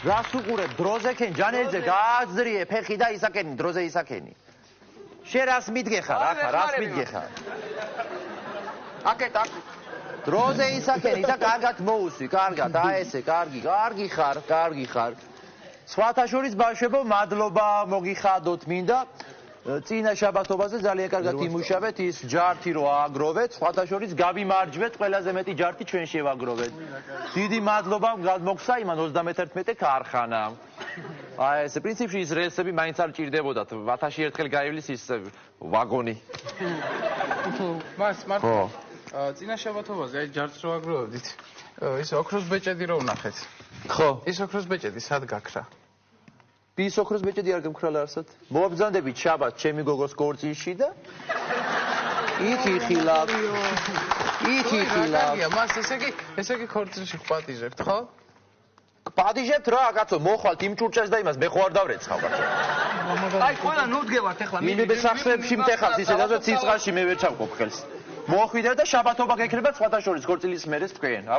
რას უყურებ დროზე ქენ ჯანელიძე გააძრიე ფეხი და ისაკენი დროზე ისაკენი შენ რას მიდგეხარ ახლა რას მიდგეხარ აკეთ დროზე ისაკენი და კარგად მოუსვი კარგად აი ესე კარგი ხარ სხვათა შორის ბავშვებო მადლობა მოგიხადოთ მინდა წინა შაბათობაზე ძალიან კარგად იმუშავეთ ის ჯართი რო ააგროვეთ სხვათა შორის გავიმარჯვეთ ყველაზე მეტი ჯართი ჩვენ შევაგროვეთ დიდი მადლობა მოგსა იმან 31 ქარხანა აი ეს პრინციპში ის რელსები მაინც არ ჭირდებოდათ 1000 ერთხელ გაივლის ის ვაგონი მას წინა შაბათობაზე აი ჯართს რო აგროვებდით ის ოქროს ბეჭედი რო ვნახეთ ხო ის ოქროს ბეჭედი სად გაქრა ის ოქროს ბეჭედი არ გემხრალა არსად მოაბრძანდებით შაბათ ჩემი გოგოს კორწილში და იქ იხილავ მას ესე იგი ქორწილში ხპატიჟებთ ხო პატიჟებთ რა კაცო მოხვალთ იმ ჭურჭელს და იმას მე ხო არ დავრეცხავ კაცო აი ყველა ნუდგევართ ახლა მე სახსრებში მტეხავს ისე და ციცყალში მე ვერ ჩავყოფ ხელს მოხვიდე და შაბათობა გეკრება სხვათა შორის ქორწილის მერეს თქვენ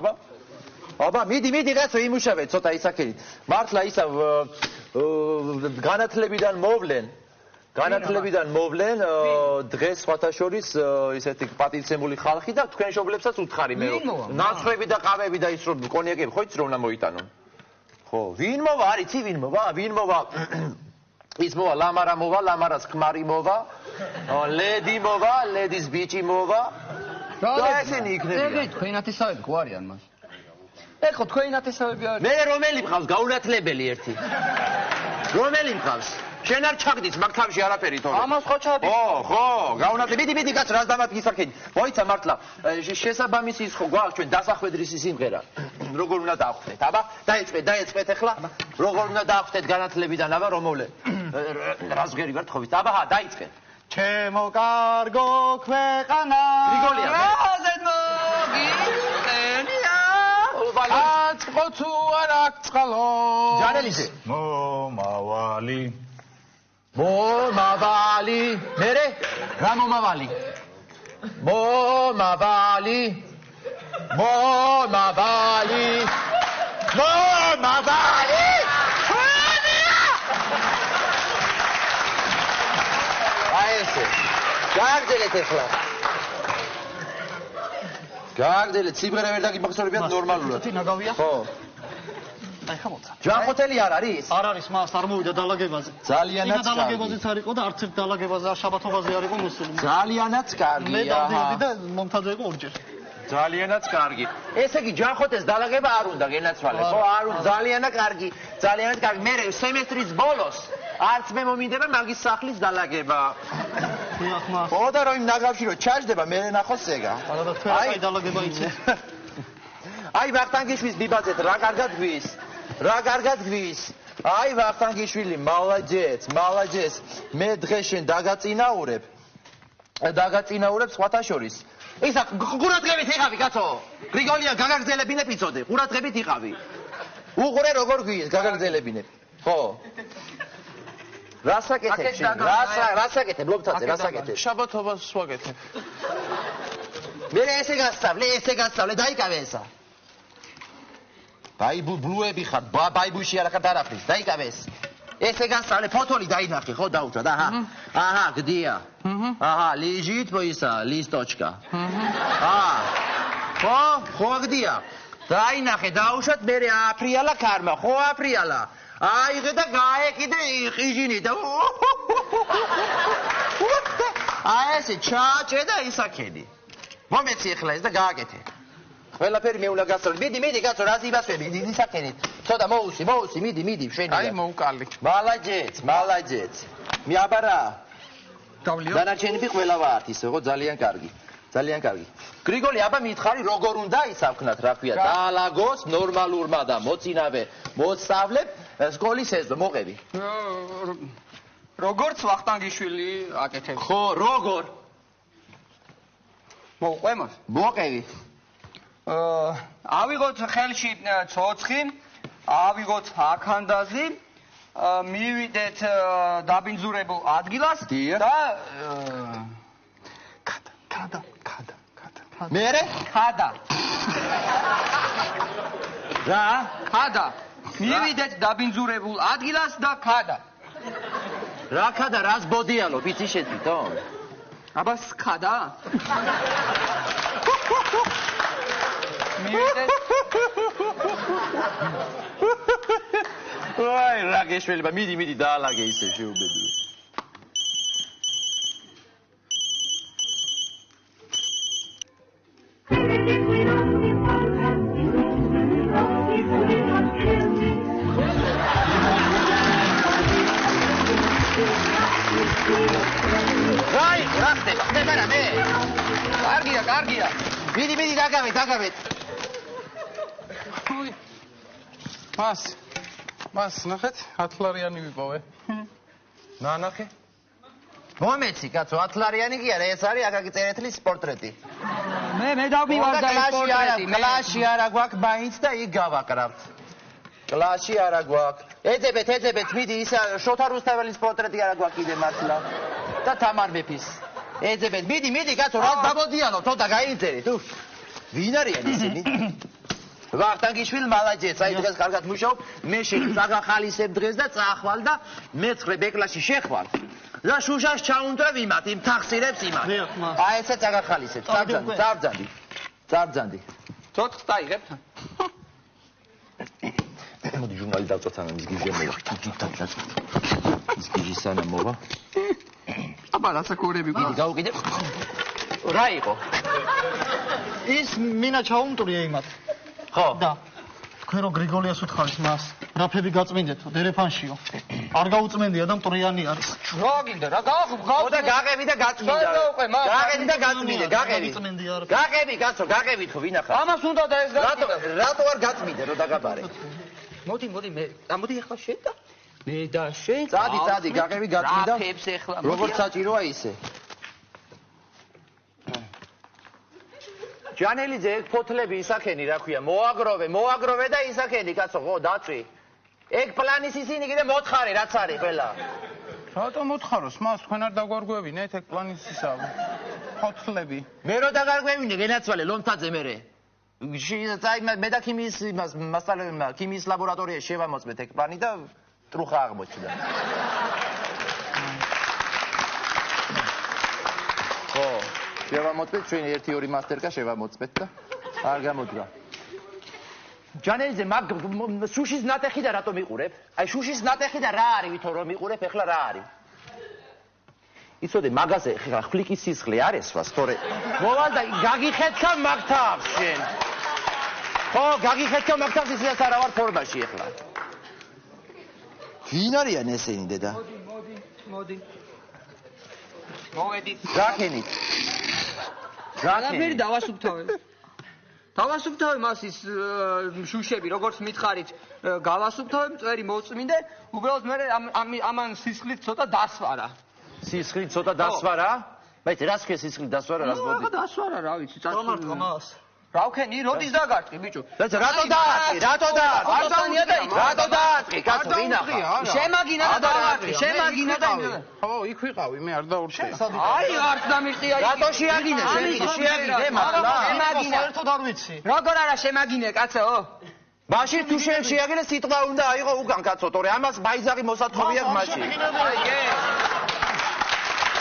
აბა მიდი კაცო იმუშავეთ ცოტა ისაკენით მართლა ისა განათლებიდან მოვლენ დღეს სხვათა შორის ისეთი პატივცემული ხალხი და თქვენ შობლებსაც უთხარი მე ნაცვლები და ყავები და ის რომ კონიაკები ხო იცი რომ უნდა მოიტანონ ხო ვინ მოვა არიცი ვინ მოვა ის მოვა ლამარა მოვა ლამარას ქმარი მოვა ლედი მოვა ლედის ბიჭი მოვა და ესენი იქნებიან ეგ თქვენ ათესავები ხო არიან მას ეხო თქვენ ათესავები არის მე რომელი მყავს გაუნათლებელი ერთი რომელი მყავს შენ არ ჩაგდის მაგ თავში არაფერი თორე ამას ხო ჩავდი ხო გაუნათლებელი მიდი კაც რას დამატკისაკენი მოიცა მართლა შესაბამისი ის ხო გვაქვს ჩვენ დასახვედრის სიმღერა როგორ უნდა დაახვდეთ აბა დაეწყეთ ახლა როგორ უნდა დაახვდეთ განათლებიდან აბა რომოლე რას ღერი ვარ თხოვით აბა დაიწყეთ ჩემო კარგო ქვეყანა გრიგოლია რაზედ მოგიწენია აწყო თუ არ აქწყალო ჯანელიძე მომავალი მერე რა მომავალი აი ესე გააგრძელეთ ახლა გააგრძელეთ სიმღერა ვერ დაგიმახსოვრებიათ ნორმალურად ნაგავია ხო აი ხამოცა ჯანხოთელი არ არის არ არის მას არ მოვიდა დალაგებაზე ძალიანაც კარგი დალაგებაზეც არ იყო და არც ერთ დალაგებაზე შაბათობაზე არ იყო მოსული ძალიანაც კარგი მე დავდივდი და მომთადე იყო ორჯერ ძალიანაც კარგი ესე იგი ჯანხოთეს დალაგება არ უნდა გენაცვალე ხო არ უნდა ძალიანაც კარგი მე სემესტრის ბოლოს არც მე მომინდება მაგის სახლის დალაგება ხო და რომ იმ ნაგავში რომ ჩაჯდება მე ნახოს ეგა არა თქვენ აი დალაგება იცით აი ვახტანგიშვილის ბიბაძეთ რა კარგად გვის აი ვახტანგიშვილი მალაჯეც მე დღეს შენ დაგაწინაურებ სხვათა შორის ისა ყურადღებით იყავი კაცო გრიგოლია გაგაგრძელებინებ იცოდე ყურადღებით იყავი უყურე როგორ გვის გაგაგრძელებინებ ხო რასაკეთებ ლობთაძე რასაკეთებ შაბათობას ვაკეთებ მე ესე გასწავლე დაიკავე ესა ბლუები ხარ ბაიბუში არ ხარ დარაფრის დაიკავე ესე გასწავლე ფოთოლი დაინახე ხო დაუჭა და აჰა გდია აჰა ლიჟით მოისა ლისტოჩკა ხო გდია დაინახე დაუშვათ მე აფრიალა ქარმა ხო აფრიალა აიღე და გაეკიდე ყიჟინი და აი ესე ჩაჭე და ისაკედი მომეცი ახლა ეს და გააკეთე ყველაფერი მე უნდა გასწავლე მიდი კაცო რას იბასვები ისაკენით ცოტა მოუსი მიდი შენია აი მოუკალი მალაჯეც მე აბარა დანარჩენები ყველა ვართ ისე ხო ძალიან კარგი გრიგოლი აბა მითხარი როგორ უნდა ისავქნათ რა ქვია დაალაგოს ნორმალურმა და მოწინავე მოსწავლებ სკოლის ეზო მოყევი როგორც ვახტანგიშვილი აკეთებს ხო როგორ მოყვემოს მოყევი ავიღოთ ხელში ცოცხი ავიღოთ აქანდაზი მივიდეთ დაბინძურებულ ადგილას და ქადა მერე ქადა რა ქადა მივიდეთ დაბინძურებულ ადგილას და ქადა. რა ქადა, რას ბოდიალობ, იცი შეთვითო? აბა სქადა? მივიდეთ ვაი, რა გეშველება, მიდი დაალაგე ისე შეუბედია. ვაი, რა ხდება რა მე? კარგია. მიდი დაგავეთ. მას ნახეთ 10 ლარიანი ვიპოვე. ნახე. მომეცი კაცო 10 ლარიანი კი არა, ეს არის აკაკი წერეთლის პორტრეტი. მე დავმივარდა ეს პორტრეტი. კლასში არა გვაქვს მაინც და იქ გავაკრავთ. კლასში არა გვაქვს. ეძებეთ, მიდი ისა შოთა რუსთაველის პორტრეტი არა გვაქვს კიდე მართლა. და თამარ მეფის. ეძებეთ, მიდი კაცო, რა დაბოდიალო, თო და გაიწერე თუ. ვინ არიან ისინი? ვახტანგიშვილი მალაჯეც, აი დღეს კარგად მუშაობ, მე წაგახალისებ დღეს და წახვალ და მეცხრე ბეკლაში შეხვალ. და შუშას ჩაუნდრევ იმათ, იმ თახსირებს იმათ. აი ესე წაგახალისებ, წაბძანდი. ცოტ დაიღებ. მოდი ჟურნალი დავწოთანა მის გიჟემოვა. ის გიჟი სანამ მოვა. აბა რასაკურები გიდი გავუკიდე. რა იყო? ის მინა ჩაუმტრია იმათ. ხო. და თქვენ რო გრიგოლიას უთხარით მას, რაფები გაწმინდეთო, დერეფანშიო. არ გაუწმენდია და მტრიანი არის. რა გინდა, რა და გაღები და გაწმინდა. გაღები და გაწმინდა, გაღები. გაღები კაცო, გაღებით ხო ვინახარ? ამას უნდა და ეს გაწმინდა. რატო არ გაწმინდა რო დაგაბარე? მოდი მე, მოდი ახლა შენ და მე და შენ. წადი, გაღები გაწმინდა. რაფებს ახლა. როგორც საჭიროა ისე. ჯანელიძე ეგ ფოთლები ისაქენი რა ქვია მოაგროვე და ისაქენი კაცო ხო დაწვი ეგ პლანის ისინი კიდე მოთხარი რაც არის ყველა რატომ მოთხაროს მას თქვენ არ დაგვარგვევინეთ ეგ პლანის ისა ფოთლები მე რო დაგარგვევინე გენაცვალე ლომთაძე მერე მე და ქიმიის მასწავლებელმა ქიმიის ლაბორატორიაში შევამოწმეთ ეგ პლანი და ტრუხა აღმოჩნდა ხო შევამოწმეთ ჩვენ 1-2 მასტერკა შევამოწმეთ და არ გამოდგა. ჯანელიძე მაგ შუშის ნატეხი და რატომ იყურებ? აი შუშის ნატეხი და რა არის ვითომ რომ იყურებ ახლა რა არის? იცოდე მაგაზე ხა ხვლიკის სისხლი არის სვა სწორე. მოვალ და გაგიხეთქა მაგთავს შენ. ხო გაგიხეთქა მაგთავს ისედაც არა ვარ ფორმაში ახლა. ვინ არიან ესენი დედა? მოდი. მოვედით. რაკენით? რაფერი დავასუფთავებ. დავასუფთავებ მას ის შუშები, როგორც მითხარით, გავასუფთავებ, წვერი მოწმინდე, უბრალოდ მე ამან სისხლით ცოტა დასვარა. სისხლით ცოტა დასვარა? მაინც რას ხე სისხლით დასვარა, რას მოდი? რა დასვარა, რა ვიცი, გამარტყა მას. რა ვქენი, როდის დაგარტყი, ბიჭო? რატო დაარტყი? რატო დაარტყი? კაცო, ვინახა? შემაგინა და დავარტყი, შემაგინა და ხო, იქ ვიყავი, მე არ დაურჩე. აი, არც დამიხტია იქ. რატო შეაგინე, შეაგინე მართლა? შემაგინა. საერთოდ არ ვიცი. როგორ არა შემაგინე, კაცო? მაშინ თუ შეაგინე სიტყვა უნდა აიღო უგან კაცო, თორე ამას ბაიზაღი მოსათხოვი აქვს მაშინ.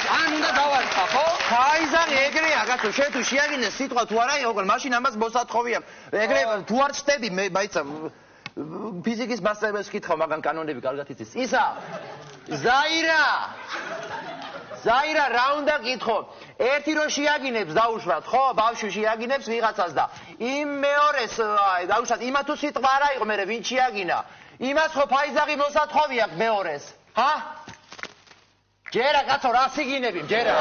ან უნდა დავარცხა, ხო? ბაიზაღი ეგრეა კაცო, შენ თუ შეაგინე სიტყვა თუ არა აიღო, მაშინ ამას მოსათხოვი აქვს. ეგრე თუ არ ჩდები მე მაიცა ფიზიკის მასწავლებელს ვკითხავ, მაგან კანონები კარგად იცის. ისა ზაირა რა უნდა გითხო? ერთი რო შეაგინებს დაუშვათ, ხო? ბავშვი შეაგინებს ვიღაცას და იმ მეორეს დაუშვათ, იმათ თუ სიტყვა არ აიღო, მე ვინ შეაგინა? იმას ხო ფაიზაღი მოსათხოვი აქვს მეორეს. ჰა? ჯერა კაცო, რა სიგინები, ჯერა.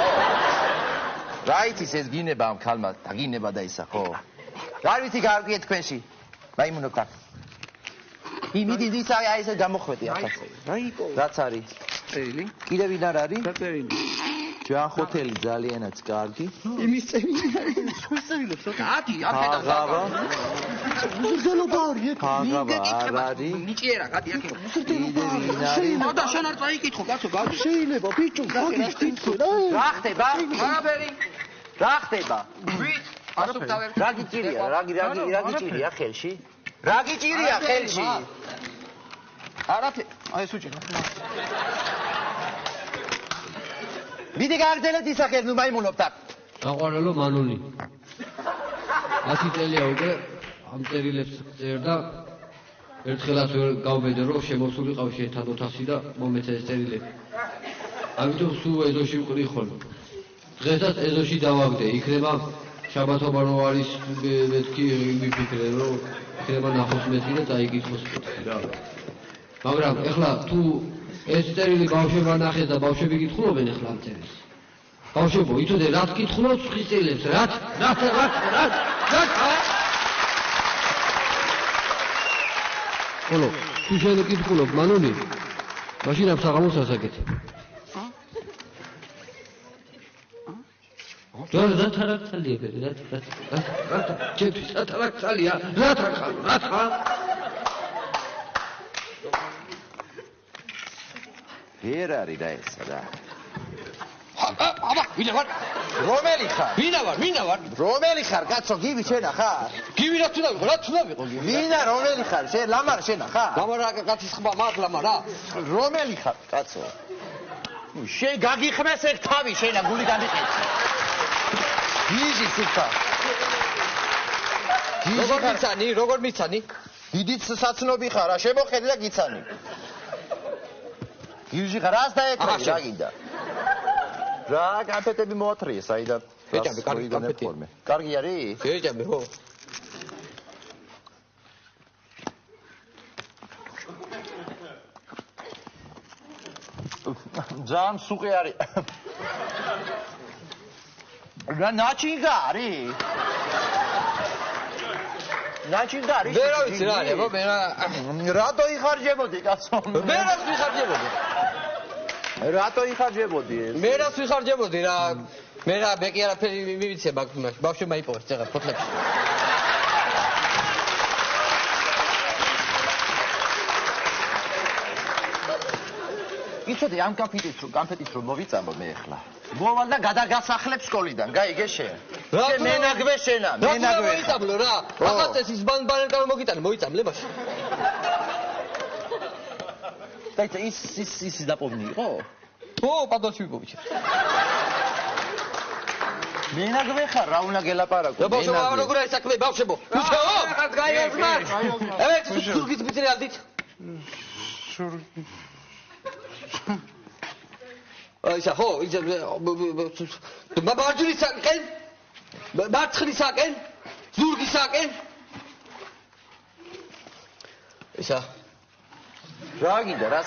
რა იცის ეს გინება ამ ქალმა, დაგინება და ისა, ხო? არ ვიცი გარკვიეთ თქვენში. მაიმუნო კაც. იმიდი ის აი ესე გამოხვედი ახლა. რაც არის? წერილი. კიდე ვინ არ არის? წერილი. ჯანხოთელი ძალიანაც კარგი. იმის წერილი. სხვის წერილებს რა? ათი, აფედა. უზრდელობა არის ეგ. აღაბა არ არის. ნიჭიერა, გადი აქ. კიდე ვინ არის? და შენ არ წაიკითხო, კაცო, გადი. შეიძლება ბიჭო, გაგის თვითონ. რა ხდება? არაფერი. რა ხდება? ვით? ასუფთავებ. რა გიჭირია? რა გიჭირია ხელში? რა გიჭირია ხელში? არაფერი. აი ეს უჭირავს. მიდი გააგრძელეთ ისახეთ, ნუ მაიმუნობთ აქ. გაყვარელო მანული. 100 წელია უკვე ამ წერილებს წერდა. ერთხელაც ვერ გავბედე რომ შემოსულიყავ შეთან ოთახში და მომეცა ეს წერილები. ამიტომ სულ ეზოში ვყრი ხოლმე. დღესაც ეზოში დავაგდე, იქნება შაბათობა რო არის მეთქი ვიფიქრე რომ იქნება ნახოს მეთქი და დაიკითხოს მეთქი რა. მაგრამ ეხლა თუ ეს წერილი ბავშვებმა ნახეს და ბავშვები კითხულობენ ეხლა ამ წერილს. ბავშვებო, იცოდე რა კითხულობთ ხის წერილებს, რა? ხოლო, თუ შენ კითხულობ მანული, მაშინ ამ საღამოს ასაკეთე. რა თარაკცალია ბერე, რა ჩემთვის რა თარაკცალია, რა ვერ არის რა ესა რა. აბა, ვინა ვარ? რომელი ხარ? ვინა ვარ? რომელი ხარ, კაცო, გივი შენა ხარ? გივი რა თუნდა ვიყო, ვინა რომელი ხარ? შენ ლამარ შენა ხარ? ლამარა კაცის ხმა მაგ ლამარა. რომელი ხარ, კაცო? შენ გაგიხმეს ეგ თავი შენა გული გამიყეცი. გიჟი სიტყვა. როგორ მიცანი? დიდიც საცნობი ხარ, რა შემოხედე და გიცანი. გიჟი ხარ, რას დაეკრები, რა გინდა? რა კამპეტები მოათრიე, საიდან? ეჭამი, კარგი კამპეტია. კარგი არის? ეჭამი, ხო. ძალიან სუყი არის. რა ნაჩინგა არის? ნაჩინგა არის? ვერა ვიცი რა არის, ხო, რატო იხარჯებოდი, კაცო? მერაც ვიხარჯებოდი. რატო იხარჯებოდი ეს? მერაც ვიხარჯებოდი რა. მე კი არაფერი მივიცე ბავშვებმა იპოვეს წეღა ფოთლებში. იცოდე ამ კამპეტით რომ მოვიწამო მე ახლა. მოვალ და გადაგასახლებ სკოლიდან, გაიგე შენ. შენ მენაგვე შენა, მენაგვე. მოიწამლო რა. ახაც ის ბანერკა რომ მოგიტანე, მოიწამლე მაშინ. დაიცა ის დაპოვნი იყო? ხო, პადალში ვიპოვე. მენაგვე ხარ, რა უნდა გელაპარაკო? ბავშვებო, როგორ არის საქმე, ბავშვებო? უშაო? გაიაზმარ. აბა, სურგის ბიჭი ალდით. აისა ხო, ისა მარჯვნისაკენ, მარცხნისაკენ, ზურგისაკენ. ისა რა გინდა, რა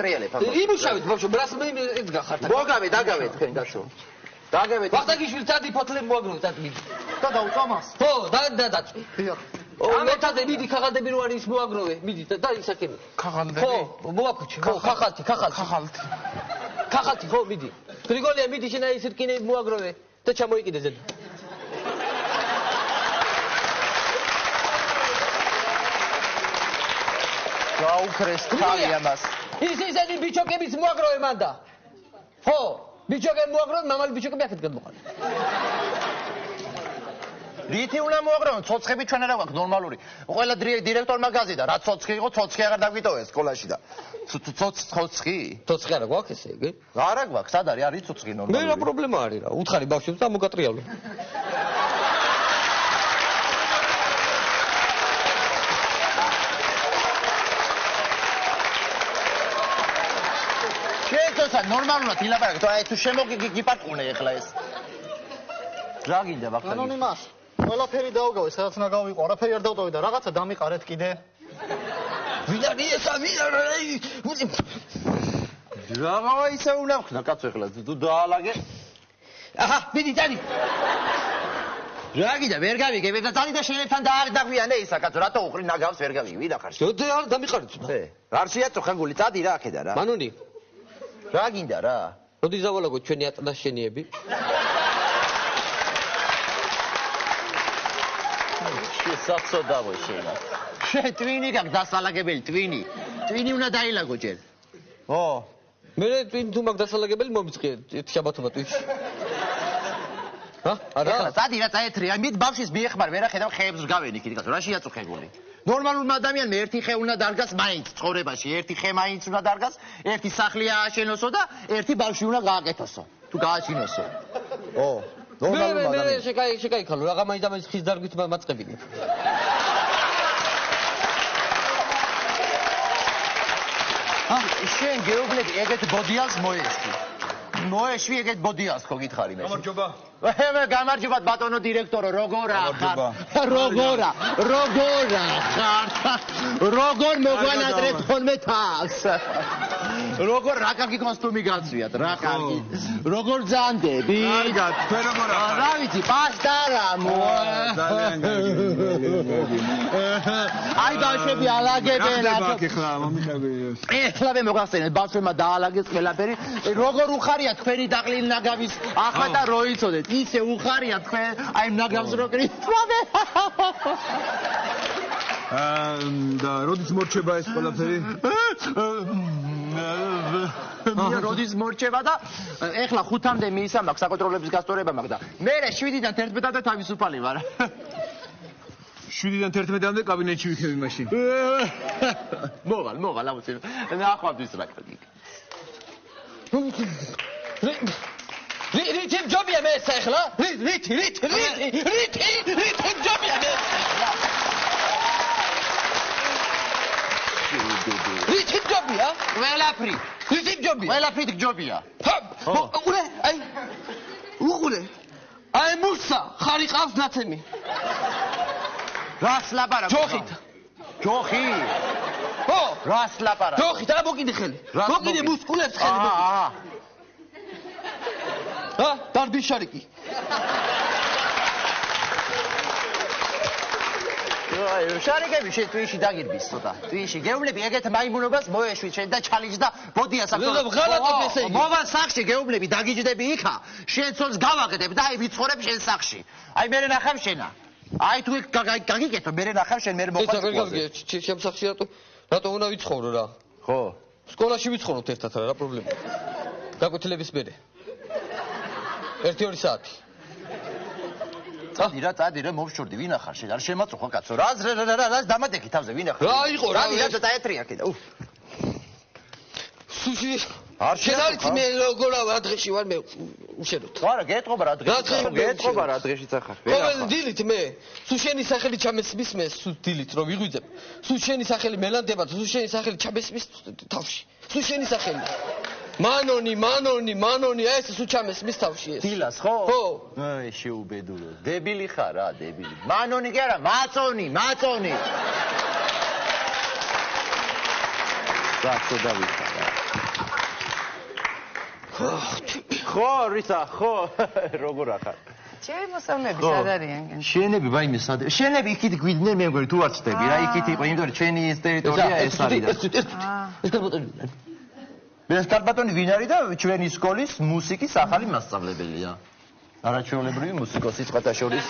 ტრიალებ? იმუშავეთ ბავშვო, რას მე ეს გახართ? დაგავე თქვენ კაცო. დაგავე. ვახტანგიშვილს დადი ფოთლები მოაგროვე დადი. და დაუწამას. ხო, დაწვი. დიახ. ამეთადე მიდი ქაღალდები რო არის მოაგროვე, მიდი და ისაკენ. ქაღალდები? ხო, მოაქუჩე. ხო, ხახალთი. ქახალთი, ხო, მიდი. გრიგოლია, მიდი შენ აი ეს რკინები მოაგროვე და ჩამოიკიდე ზედ. გაუქრეს თავი ამას. ისინი ბიჭოკებიც მოაგროვე მანდა. ხო, ბიჭოკები მოაგროვე, მამალი ბიჭოკები აქეთ გადმოყარე. რითი უნდა მოაგროვო? ცოცხები ჩვენ არა გვაქვს ნორმალური. ყველა დირექტორმა გაზიდა, რა ცოცხი იყო, ცოცხი აღარ დაგვიტოვეს სკოლაში და ცოცხი? ცოცხი არა გვაქვს ესე იგი? არა გვაქვს, სად არის ცოცხი ნორმალური? მე რა პრობლემა არის რა? უთხარი ბავშვებს და მოგატრიალო. შეეცოცა ნორმალურად ილაპარაკო, აი თუ შემოგიგიპარტყუნე ახლა ეს. რა გინდა ვახტანგი? ანონიმას. ყველაფერი დაუგავე, სადაც უნდა გავიყო, არაფერი არ დავტოვე და რაღაცა დამიყარეთ კიდე. ვინ არის ესა? რა ისე უნდა ვქნა კაცო ახლა, თუ დაალაგე. აჰა, მიდი წადი. რა გინდა, ვერ გავიგებ და წადი და შენთან დააღვიანე ისა კაცო, რატო უყრი ნაგავს ვერ გავიგე, ვინ ახარ? არ დამიყარეთ. არ შეაწუხა გული, წადი რა აქედა რა. მანონი, რა გინდა რა? როდი დავალაგოთ ჩვენი ატლასშენიები? საცოდავო შენა. შენ ტვინი გაქვს დასალაგებელი ტვინი. ტვინი უნდა დაილაგო ჯერ. ო. მე ტვინი თუ მაგ დასალაგებელი მომიწყიე შაბათობა ტვინში. ჰა? არა. წადი რა წაეთრი, აი მით ბავშვის მიეხმარ, ვერა ხედავ ხეებს გავენი კიდე კაცო, რა შეაწუხე გული. ნორმალურმა ადამიანმა ერთი ხე უნდა დარგას მაინც ცხოვრებაში, ერთი ხე მაინც უნდა დარგას, ერთი სახლი ააშენოსო და ერთი ბავშვი უნდა გააკეთოსო. თუ გააჩინოსო. ო, ნორმალურმა ადამიანმა. მე შეკაიქალო, რაღა მაინც ამის ხის დარგვით მაწყებინე. შენ გეუბნები ეგეთ ბოდიალს მოეშვი. მოეშვი ეგეთ ბოდიალს ხო გითხარი მე. გამარჯობა. გამარჯობა ბატონო დირექტორო, როგორა ხარ? როგორა ხარ? როგორ მოგვანატრეთ ხოლმე თავს? როგორ რა კარგი კოსტუმი გაცვიათ, რა კარგი. როგორ ძანდები? კარგად, თქვენ როგორ ახართ? რა ვიცი, პასტარა ძალიან კარგი. აი ბავშვები ალაგებენ. ახლა მომიხები. ეხლა მე მოგახსენეთ, ბავშვებმა დაალაგეს ყველაფერი. როგორ უხარია თქვენი დაყლილი ნაგავის ახლა და რო იცოდეთ. ისე უხარია თქვენ აი ნაგავს რო კრიტვავე. და როდის მორჩება ეს ყველაფერი? მე როდის მორჩება და ეხლა 5-მდე მისცა მაქვს საკონტროლების გასწორება მაქვს და მე 7-დან 11-მდე თავისუფალი ვარ. 7-დან 11-მდე კაბინეტში ვიქნები მაშინ. მოვალ აუცილებლად. ნახვამდის რა კარგი. რითი ჯობია მე ეს ახლა? რითი ჯობია მე? რითი ჯობია? ყველაფრი. რითი ჯობია? ყველაფრით ჯობია. უყურე, აი. უყურე. აი მუსა, ხარი ყავს ნაცემი. რას ლაპარაკობ? ჯოხით. ჯოხი? ხო, რას ლაპარაკობ? ჯოხით, რა მოკიდე ხელი. მოკიდე მუსკულებს ხელი მოკიდე. დარბის შარიკი. შარიკები შენ ტვიში დაგირბის ცოტა. ტვიში გეუბნები ეგეთ მაიმუნობას მოეშვით შენ და ჩალიჯ და ბოდია საქმე. ღალატობ ესე იგი. მოვალ სახში გეუბნები დაგიჯდები იქა. შენ ცოლს გავაკეთებ და აი ვიცხოვრებ შენ სახში. აი მე ნახავ შენა. აი თუ გაგიკეთო მე ნახავ შენ მე მოყვარს. ჩემ სახში რატო უნდა ვიცხოვრო რა? ხო. სკოლაში ვიცხოვრობთ ერთად რა პრობლემაა? გაკვეთილების მერე. 1-2 საათი. წადი რა მოვშორდი ვინ ახარ შენ არ შემაწუხა კაცო რა დამატეკი თავზე ვინ ახარ რა იყო რა და დაეტრია კიდე სუში არ შეიძლება მე როგორ რა დღეში ვარ მე უშენოთ არა გეტყობა რა დღეშიც ახარ ყოველ დილით მე სუშენი სახელი ჩამესმის მე დილით რომ ვიღვიძებ სუშენი სახელი მელანდება სუშენი სახელი ჩამესმის თავში სუშენი სახელი მანონი ეს სუჩამეს მის თავში ეს დილას ხო? ხო აი შეუბედურო დებილი ხარ რა დებილი მანონი კი არა მაწონი რა ცოდა ვიხარ ხო რისა ხო როგორ ახარ ჩემი მოსწავლეები სად არიან? შენები ვაიმე სად შენები იქით გვიდნენ მე მგონი თუ არ ცდები რა იქით იყო იმიტომ რომ ჩვენი ეს ტერიტორია ეს არის და ეს კარბატონი ვინ არის და ჩვენი სკოლის მუსიკის ახალი მასწავლებელია. არაჩვეულებრივი მუსიკოსი სხვათა შორის.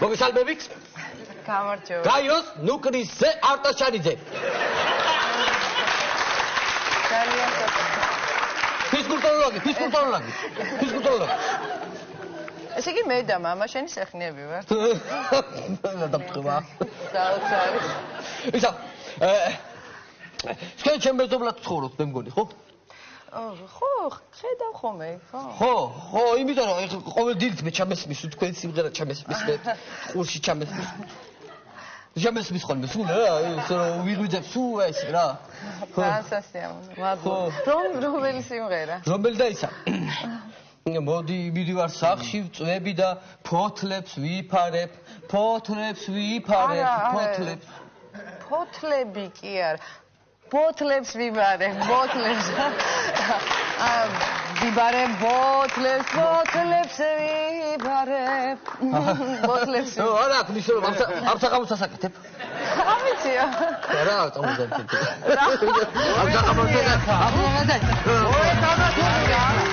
მოგესალმებით? გამარჯობა. გაიოს ნუკრისზე არტაშარიძე. ძალიან ფიზკულტუროლოგი. ესე იგი მე და მამა შენი სეხნიები ვართ. დაფტყება. საოცარი. ისა შენ ჩემბეზობლად ცხოვრობ მე მგონი ხო? ხო, ხედავ ხოლმე, ხო? ხო, იმიტომ რომ ყოველ დილით მე ჩამესმის თქვენ სიმღერა ჩამესმის მე ყურში ჩამესმის ხოლმე სულ რა ეს ვიღვიძებ სულ ეს რა. ფანტასტიკია. რომელი სიმღერა? რომელი და ისა? მოდი მივიდივარ სახში წვები და ფოთლებს ვიფარებ ფოთლები კი არა ბოთლებს ვიბარებ ვიბარებ ბოთლებს არა ნიშნო რომ ამ საღამოს ასაკეთებ ამიცია რა წამოძებთ რა ამ საღამოს ასაკეთებ